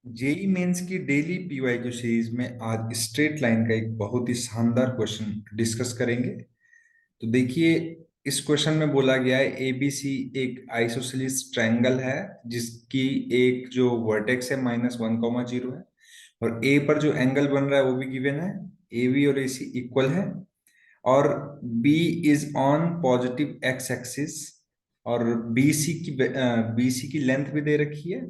JEE mains की daily PYQ series में आज स्ट्रेट लाइन का एक बहुत ही शानदार क्वेश्चन डिस्कस करेंगे। तो देखिए, इस क्वेश्चन में बोला गया है एबीसी एक आइसोसेलेस ट्रायंगल है जिसकी एक जो वर्टेक्स है -1,0 है, और ए पर जो एंगल बन रहा है वो भी गिवन है। ए बी और ए सी इक्वल है, और B is on positive X axis, और बीसी की लेंथ भी दे रखी है।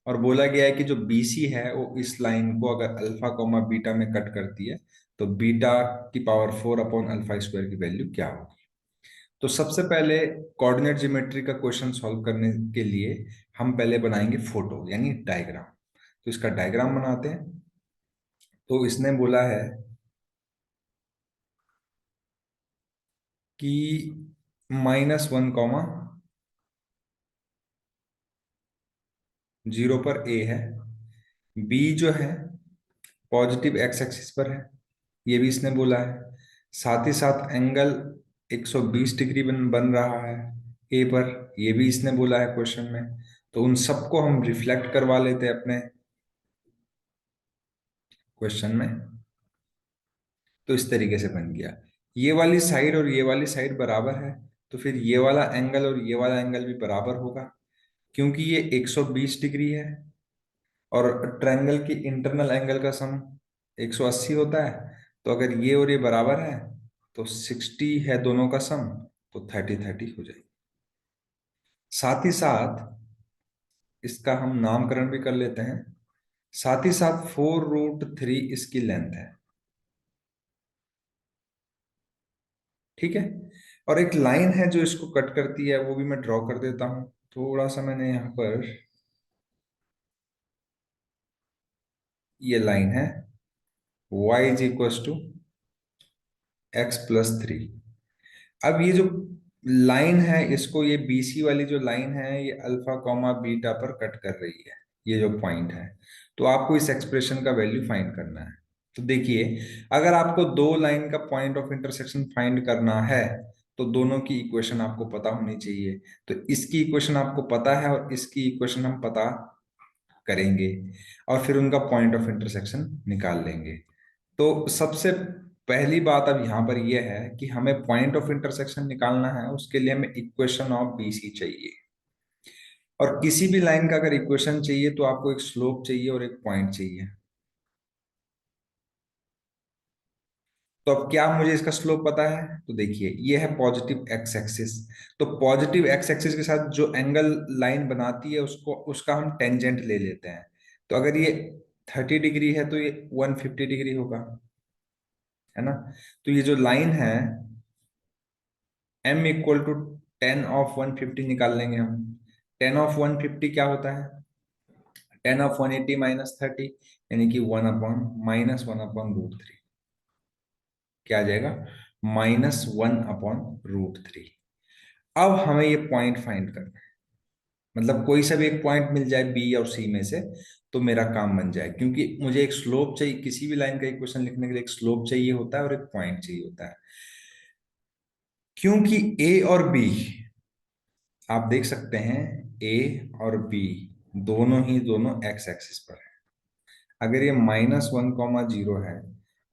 और बोला गया है कि जो बीसी है वो इस लाइन को अगर अल्फा कॉमा बीटा में कट करती है तो बीटा की पावर 4/अल्फा स्क्वायर की वैल्यू क्या होगी। तो सबसे पहले कोऑर्डिनेट ज्योमेट्री का क्वेश्चन सॉल्व करने के लिए हम पहले बनाएंगे फोटो यानी डायग्राम। तो इसका डायग्राम बनाते हैं। तो इसने बोला है कि -1,0 पर ए है, बी जो है पॉजिटिव एक्स एक्सिस पर है, ये भी इसने बोला है। साथ ही साथ एंगल 120 डिग्री बन रहा है ए पर, ये भी इसने बोला है क्वेश्चन में। तो उन सबको हम रिफ्लेक्ट करवा लेते हैं अपने क्वेश्चन में। तो इस तरीके से बन गया, ये वाली साइड और ये वाली साइड बराबर है, तो फिर ये वाला एंगल और ये वाला एंगल भी बराबर होगा, क्योंकि ये 120 डिग्री है और ट्रायंगल की इंटरनल एंगल का सम 180 होता है। तो अगर ये और ये बराबर है तो 60 है दोनों का सम, तो 30-30 हो जाएगी। साथ ही साथ इसका हम नामकरण भी कर लेते हैं। साथ ही साथ 4√3 इसकी लेंथ है, ठीक है। और एक लाइन है जो इसको कट करती है, वो भी मैं ड्रॉ कर देता हूं। थोड़ा सा मैंने यहाँ पर, ये लाइन है y = x+3। अब ये जो लाइन है इसको, ये बीसी वाली जो लाइन है ये अल्फा कॉमा बीटा पर कट कर रही है, ये जो पॉइंट है। तो आपको इस एक्सप्रेशन का वैल्यू फाइंड करना है। तो देखिए, अगर आपको दो लाइन का पॉइंट ऑफ इंटरसेक्शन फाइंड करना है तो दोनों की इक्वेशन आपको पता होनी चाहिए। तो इसकी इक्वेशन आपको पता है और इसकी इक्वेशन हम पता करेंगे, और फिर उनका पॉइंट ऑफ इंटरसेक्शन निकाल लेंगे। तो सबसे पहली बात अब यहाँ पर यह है कि हमें पॉइंट ऑफ इंटरसेक्शन निकालना है, उसके लिए हमें इक्वेशन ऑफ बीसी चाहिए। और किसी भी लाइन का अगर इक्वेशन चाहिए तो आपको एक स्लोप चाहिए और एक पॉइंट चाहिए। तो अब क्या मुझे इसका स्लोप पता है? तो देखिए, ये है पॉजिटिव एक्स एक्सिस। तो पॉजिटिव एक्स एक्सिस के साथ जो एंगल लाइन बनाती है उसको, उसका हम टेंजेंट ले लेते हैं। तो अगर ये 30 डिग्री है तो ये 150 डिग्री होगा, है ना। तो ये जो लाइन है m = 10 of 150 निकाल लेंगे हम। 10 of 150 क्या होता है? 10 of 180 -30, यानी कि 1/-1/√3। क्या आ जाएगा? -1/√3। अब हमें ये पॉइंट फाइंड करना है, मतलब कोई सा भी एक पॉइंट मिल जाए बी और सी में से, तो मेरा काम बन जाए। क्योंकि मुझे एक स्लोप चाहिए, किसी भी लाइन का इक्वेशन लिखने के लिए एक स्लोप चाहिए होता है और एक पॉइंट चाहिए होता है। क्योंकि ए और बी, आप देख सकते हैं, ए और बी दोनों एक्स एक्सिस पर है। अगर ये -1,0 है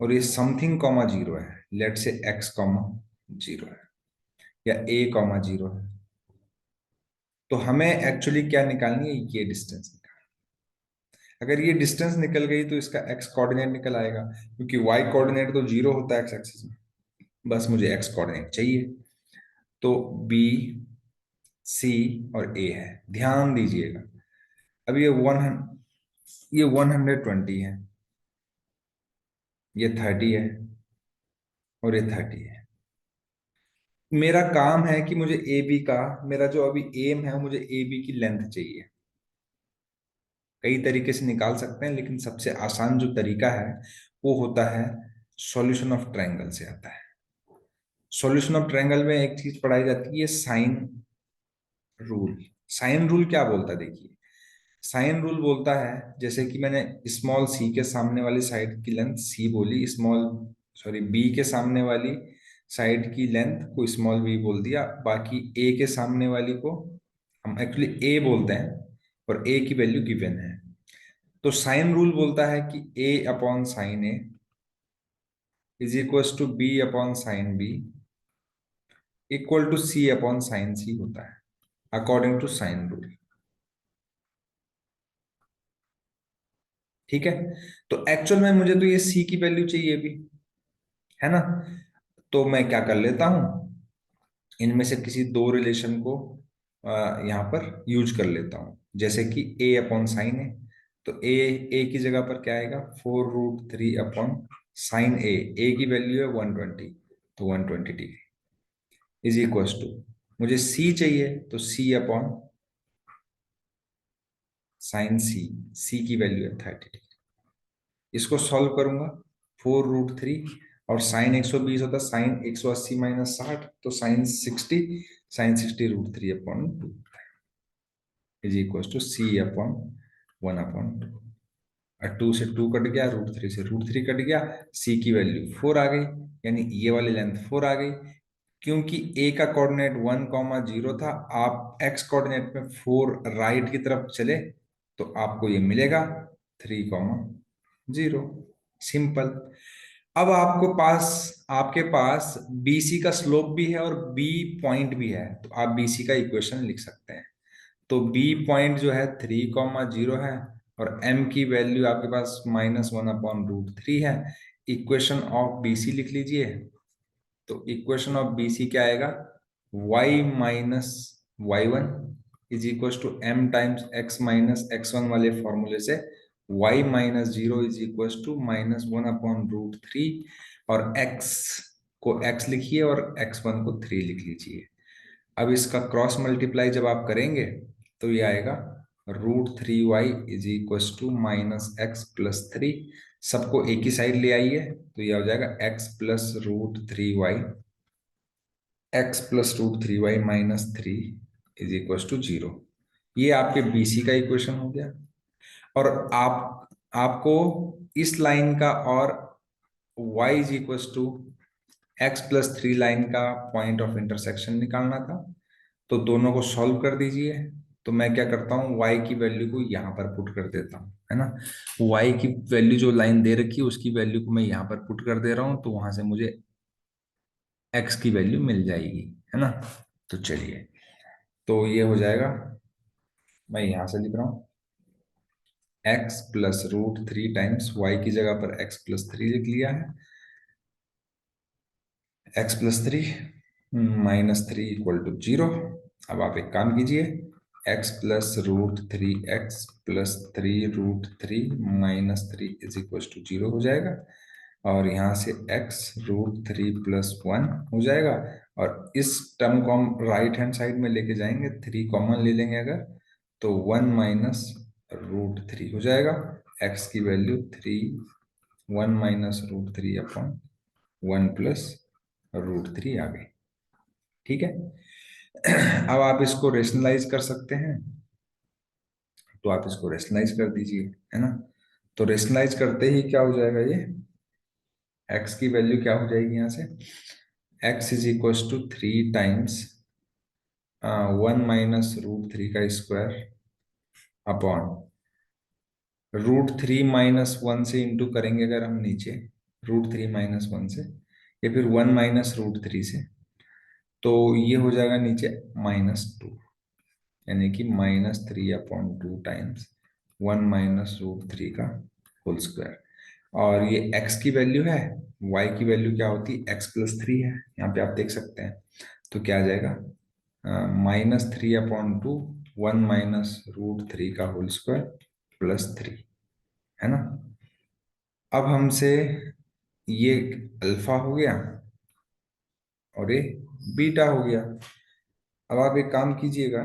और ये समथिंग कॉमा जीरो है, लेट से x,0 है या a,0 है, तो हमें एक्चुअली क्या निकालनी है? ये डिस्टेंस निकालनी है। अगर ये डिस्टेंस निकल गई तो इसका x कोऑर्डिनेट निकल आएगा, क्योंकि y कोऑर्डिनेट तो 0 होता है एक्स एक्सिस में। बस मुझे x कोऑर्डिनेट चाहिए। तो b, c और a है। ध्यान दीजिएगा, अब ये 120 है, ये 30 है और ये 30 है। मेरा काम है कि मुझे ए बी का, मेरा जो अभी एम है, मुझे ए बी की लेंथ चाहिए। कई तरीके से निकाल सकते हैं, लेकिन सबसे आसान जो तरीका है वो होता है सॉल्यूशन ऑफ ट्रायंगल से आता है। सॉल्यूशन ऑफ ट्रायंगल में एक चीज पढ़ाई जाती है, साइन रूल। साइन रूल क्या बोलता है? देखिए, साइन रूल बोलता है, जैसे कि मैंने स्मॉल सी के सामने वाली साइड की लेंथ सी बोली, स्मॉल सॉरी बी के सामने वाली साइड की लेंथ को स्मॉल बी बोल दिया, बाकी ए के सामने वाली को हम एक्चुअली ए बोलते हैं, और ए की वैल्यू गिवन है। तो साइन रूल बोलता है कि a upon sine A is equal to b upon sine B equal to c upon sine C होता है, अकॉर्डिंग टू साइन रूल। ठीक है, तो एक्चुअल में मुझे तो ये c की वैल्यू चाहिए भी, है ना। तो मैं क्या कर लेता हूं, इनमें से किसी दो रिलेशन को यहाँ पर यूज कर लेता हूँ, जैसे कि a अपॉन साइन है, तो a की जगह पर क्या आएगा, 4√3 अपॉन साइन ए की वैल्यू है 120, तो 120 डिग्री इज इक्वल टू, मुझे c चाहिए तो c अपॉन साइन सी की वैल्यू है 30 डिग्री। इसको सॉल्व करूंगा, 4√3 और साइन 120 होता है साइन 180 माइनस 60, तो sine 60 √3 upon 2 is equal to c upon 1/2। और 2 से 2 कट गया, √3 से √3 कट गया, c की वैल्यू 4 आ गई, यानी ये वाली लेंथ 4 आ गई। क्योंकि a का कोऑर्डिनेट 1,0 था, आप x कोऑर्डिनेट में 4 राइट की तरफ चले तो आपको ये मिलेगा 3,0। सिंपल। अब आपके पास BC का स्लोप भी है और B पॉइंट भी है, तो आप BC का इक्वेशन लिख सकते हैं। तो B पॉइंट जो है 3,0 है और M की वैल्यू आपके पास -1/√3 है। इक्वेशन ऑफ BC लिख लीजिए। तो इक्वेशन ऑफ BC क्या आएगा, y minus y1 is equal to m times x minus x1 वाले फॉर्मूले से y-0 इज इक्वल टू -1/√3, और x को x लिखिए और x1 को 3 लिख लीजिए। अब इसका क्रॉस मल्टीप्लाई जब आप करेंगे तो ये आएगा √3y is equal to -x+3। सबको एक ही साइड ले आइए तो ये हो जाएगा x+√3y इज इक्वल टू 0। ये आपके BC का इक्वेशन हो गया। और आपको इस लाइन का और y is equal to x+3 line का पॉइंट ऑफ इंटरसेक्शन निकालना था, तो दोनों को सॉल्व कर दीजिए। तो मैं क्या करता हूँ, y की वैल्यू को यहाँ पर पुट कर देता हूँ, है ना। y की वैल्यू जो लाइन दे रखी है उसकी वैल्यू को मैं यहाँ पर पुट कर दे रहा हूँ, तो वहां से मुझे x की वैल्यू मिल जाएगी, है ना। तो चलिए, तो ये हो जाएगा, मैं यहाँ से लिख रहा हूँ x+√3 टाइम्स y की जगह पर x+3 लिख लिया है, x+3 -3 इक्वल टू 0। अब आप एक काम कीजिए, x+√3x+3√3 -3 इज इक्वल टू 0 हो जाएगा, और यहाँ से x√3 + 1 हो जाएगा, और इस टर्म को हम राइट हैंड साइड में लेके जाएंगे, 3 कॉमन ले लेंगे अगर, तो 1 -√3 हो जाएगा। x की वैल्यू 1 -√3/1 + √3 आ गई। ठीक है, अब आप इसको रेशनलाइज कर सकते हैं, तो आप इसको रेशनलाइज कर दीजिए, है ना। तो रेशनलाइज करते ही क्या हो जाएगा, ये x की वैल्यू क्या हो जाएगी यहाँ से, x is equal to 3 times 1 -√3 का स्क्वायर अपॉन √3 - 1 से इंटू करेंगे अगर हम नीचे, √3 - 1 से, या फिर 1 -√3 से, तो ये हो जाएगा नीचे -2, यानी कि -3/2 टाइम्स 1 -√3 का होल स्क्वायर। और ये x की वैल्यू है, y की वैल्यू क्या होती है, x+3 है, यहाँ पे आप देख सकते हैं। तो क्या आ जाएगा, -3/2 1 -√3 का होल स्क्वायर +3, है ना। अब हमसे ये अल्फा हो गया और ये बीटा हो गया। अब आप एक काम कीजिएगा,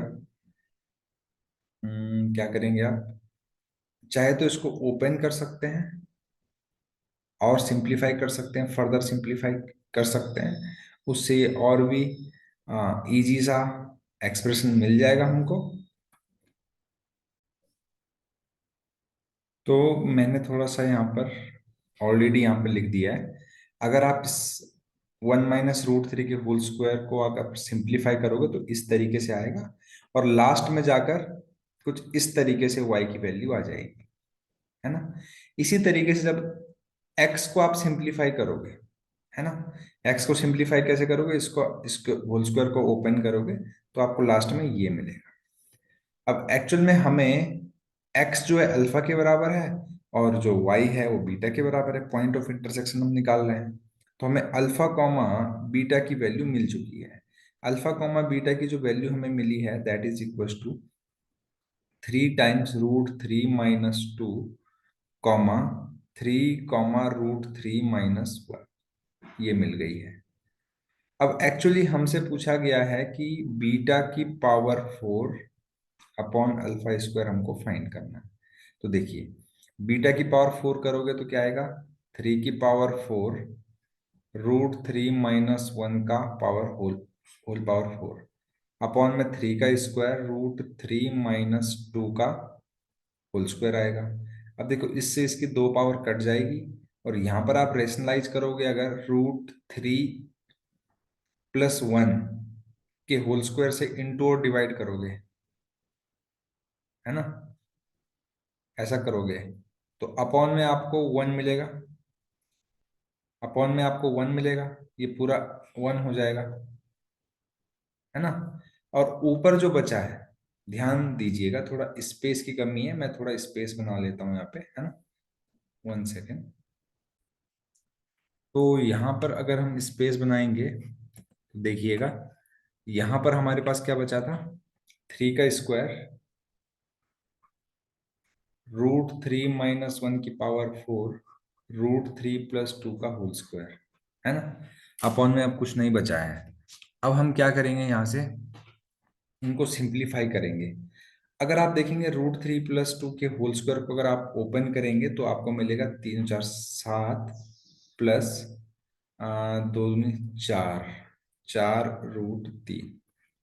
क्या करेंगे आप, चाहे तो इसको ओपन कर सकते हैं और सिंप्लीफाई कर सकते हैं, फर्दर सिंप्लीफाई कर सकते हैं, उससे ये और भी इजी सा एक्सप्रेशन मिल जाएगा हमको। तो मैंने थोड़ा सा यहाँ पर ऑलरेडी यहाँ पर लिख दिया है। अगर आप इस 1 -√3 के होल स्क्वायर को अगर सिंप्लीफाई करोगे तो इस तरीके से आएगा, और लास्ट में जाकर कुछ इस तरीके से y की वैल्यू आ जाएगी। है ना। इसी तरीके से जब x को आप सिंप्लीफाई करोगे, है ना, x को सिंप्लीफाई कैसे करोगे, इसको होल स्क्वायर को ओपन करोगे तो आपको लास्ट में ये मिलेगा। अब एक्चुअल में हमें x जो है अल्फा के बराबर है और जो y है वो बीटा के बराबर है, पॉइंट ऑफ इंटरसेक्शन हम निकाल रहे हैं। तो हमें अल्फा कॉमा बीटा की वैल्यू मिल चुकी है। अल्फा कॉमा बीटा की जो वैल्यू हमें मिली है that is equal to 3 × √3 - 2 comma 3 √3 - 1, ये मिल गई है। अब एक्चुअली हमसे पूछा गया है कि बीटा की पावर 4 अपॉन अल्फा स्क्वायर हमको फाइंड करना है। तो देखिए, बीटा की पावर 4 करोगे तो क्या आएगा, 3 की पावर 4 √3 - 1 का पावर होल पावर 4 अपॉन में 3 का स्क्वायर √3 - 2 का होल स्क्वायर आएगा। अब देखो, इससे इसकी दो पावर कट जाएगी और यहाँ पर आप रेशनलाइज करोगे, अगर √3 + 1 के होल स्क्वायर से इंटू और डिवाइड करोगे, है ना, ऐसा करोगे तो अपॉन में आपको 1 मिलेगा, अपॉन में आपको 1 मिलेगा, ये पूरा 1 हो जाएगा, है ना। और ऊपर जो बचा है, ध्यान दीजिएगा, थोड़ा स्पेस की कमी है, मैं थोड़ा स्पेस बना लेता हूँ यहाँ पे, है ना, 1 सेकेंड। तो यहाँ पर अगर हम स्पेस बनाएंगे तो देखिएगा, यहाँ पर हमारे पास क्या बचा था, 3 का स्क्वायर √3 - 1 की पावर 4 √3 + 2 का होल स्क्वायर, है ना। अपॉन में अब कुछ नहीं बचा है। अब हम क्या करेंगे, यहाँ से इनको सिंप्लीफाई करेंगे। अगर आप देखेंगे √3 + 2 के होल स्क्वायर को अगर आप ओपन करेंगे तो आपको मिलेगा 3 × 4 = 7 प्लस 2 × 4 = 4 √3,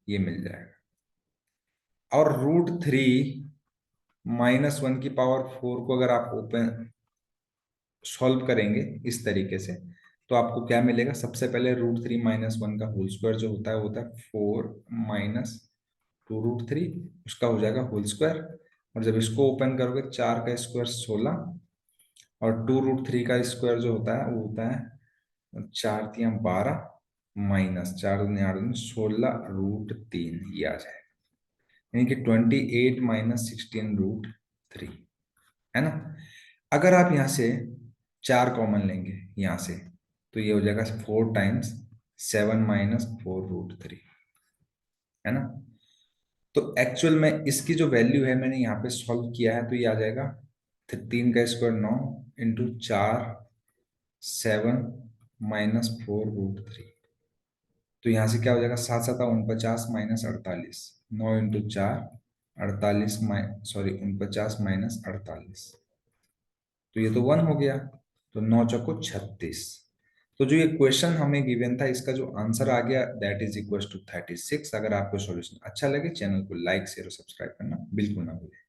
ये मिल जाएगा। और √3 - 1 की पावर 4 को अगर आप ओपन सॉल्व करेंगे इस तरीके से तो आपको क्या मिलेगा, सबसे पहले √3 - 1 का होल स्क्वायर जो होता है वो होता है 4 - 2 √3, उसका हो जाएगा होल स्क्वायर। और जब इसको ओपन करोगे, 4 का स्क्वायर 16 और 2 √3 का स्क्वायर जो होता है वो होता है 4 × 3 = 12 माइनस 4 × 2 = 8 16 √3, ये आ जाएगा, यानी कि 28 - 16 √3, है ना। अगर आप यहाँ से 4 कॉमन लेंगे यहाँ से तो ये हो जाएगा 4 × 7 - 4 √3, है ना। तो एक्चुअल में इसकी जो वैल्यू है मैंने यहाँ पे सॉल्व किया है तो ये आ जाएगा 3 का स्क्वायर 9 इंटू 4 7 - 4 √3। तो यहाँ से क्या हो जाएगा, 7 × 7 = 49 - 48, 9 इंटू 4 48 सॉरी 49 - 48, तो ये तो 1 हो गया, तो 9 × 4 = 36। तो जो ये क्वेश्चन हमें गिवन था इसका जो आंसर आ गया दैट इज इक्वल टू 36। अगर आपको सॉल्यूशन अच्छा लगे, चैनल को लाइक शेयर और सब्सक्राइब करना बिल्कुल ना भूलें।